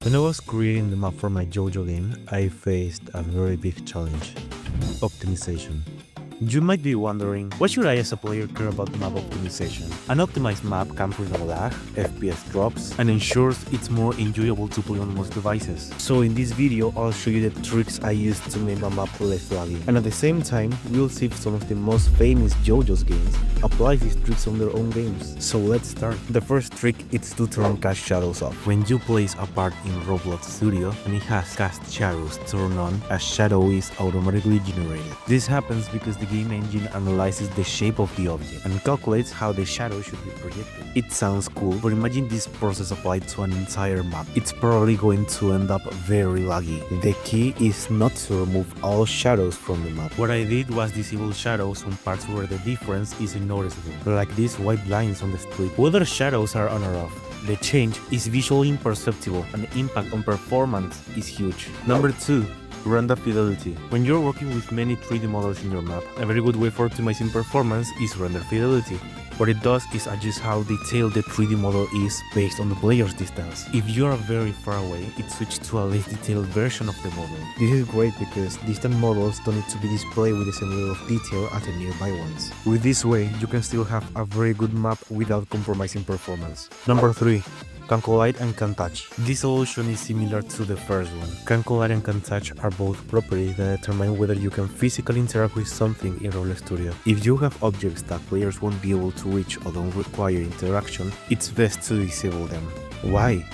When I was creating the map for my JoJo game, I faced a very big challenge: optimization. You might be wondering, why should I as a player care about map optimization? An optimized map comes with no lag, FPS drops, and ensures it's more enjoyable to play on most devices. So in this video, I'll show you the tricks I use to make my map less laggy. And at the same time, we'll see if some of the most famous JoJo's games apply these tricks on their own games. So let's start. The first trick is to turn cast shadows off. When you place a part in Roblox Studio and it has cast shadows turned on, a shadow is automatically generated. This happens because the game engine analyzes the shape of the object and calculates how the shadow should be projected. It sounds cool, but imagine this process applied to an entire map. It's probably going to end up very laggy. The key is not to remove all shadows from the map. What I did was disable shadows on parts where the difference is noticeable, like these white lines on the street. Whether shadows are on or off, the change is visually imperceptible and the impact on performance is huge. Number 2. Render fidelity. When you're working with many 3D models in your map, a very good way for optimizing performance is render fidelity. What it does is adjust how detailed the 3D model is based on the player's distance. If you are very far away, it switches to a less detailed version of the model. This is great because distant models don't need to be displayed with the same level of detail as the nearby ones. With this way, you can still have a very good map without compromising performance. Number 3. Can collide and can touch. This solution is similar to the first one. Can collide and can touch are both properties that determine whether you can physically interact with something in Roblox Studio. If you have objects that players won't be able to reach or don't require interaction, it's best to disable them. Why?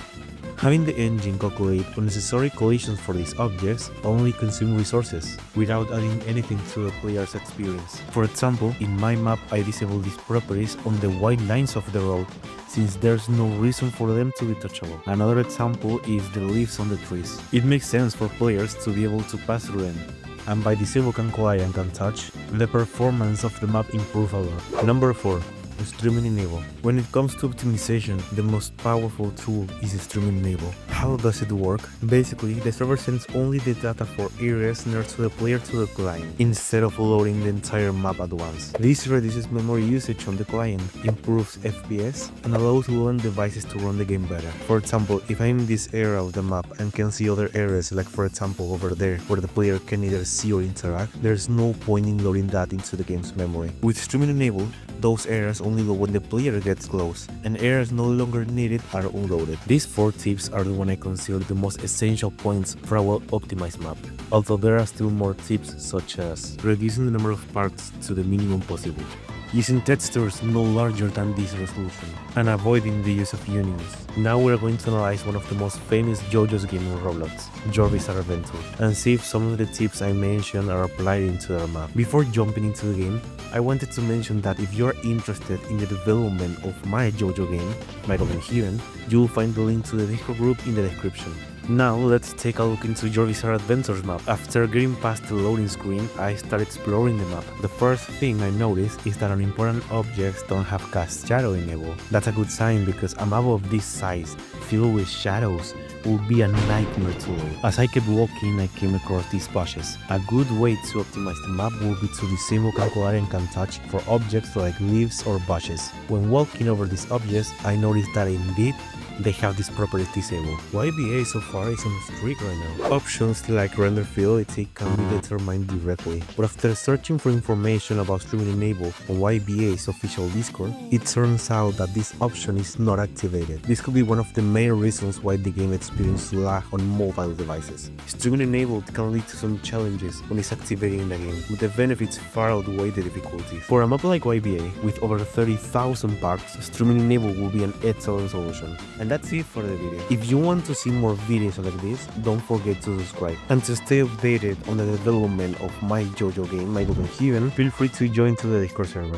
Having the engine calculate unnecessary collisions for these objects only consumes resources, without adding anything to the player's experience. For example, in my map I disable these properties on the white lines of the road, since there's no reason for them to be touchable. Another example is the leaves on the trees. It makes sense for players to be able to pass through them, and by disable can collide and can touch, the performance of the map improves a lot. Number 4. Streaming enable. When it comes to optimization, the most powerful tool is streaming enable. How does it work? Basically, the server sends only the data for areas near to the player to the client, instead of loading the entire map at once. This reduces memory usage on the client, improves FPS, and allows low-end devices to run the game better. For example, if I'm in this area of the map and can see other areas, like for example over there, where the player can neither see or interact, there's no point in loading that into the game's memory. With streaming enable, those areas only load when the player gets close, and areas no longer needed are unloaded. These 4 tips are the one I consider the most essential points for a well-optimized map, although there are still more tips such as reducing the number of parts to the minimum possible, using textures no larger than this resolution, and avoiding the use of unions. Now we're going to analyze one of the most famous JoJo's game in Roblox, JoJo's Adventure, and see if some of the tips I mentioned are applied into their map. Before jumping into the game, I wanted to mention that if you're interested in the development of my JoJo game, My Golden Heron, you'll find the link to the Discord group in the description. Now let's take a look into Your Bizarre Adventures map. After getting past the loading screen, I started exploring the map. The first thing I noticed is that unimportant objects don't have cast shadow enabled. That's a good sign because a map of this size, filled with shadows, will be a nightmare to load. As I kept walking, I came across these bushes. A good way to optimize the map will be to disable can collide and can touch for objects like leaves or bushes. When walking over these objects, I noticed that indeed they have these properties disabled. YBA so far is on a streak right now. Options like render fidelity can be determined directly, but after searching for information about streaming enable on YBA's official Discord, it turns out that this option is not activated. This could be one of the main reasons why the game experiences lag on mobile devices. Streaming enabled can lead to some challenges when it's activated in the game, but the benefits far outweigh the difficulties. For a map like YBA, with over 30,000 parts, streaming enable will be an excellent solution. And that's it for the video. If you want to see more videos like this, don't forget to subscribe. And to stay updated on the development of my JoJo game, My Golden Heron, feel free to join to the Discord server.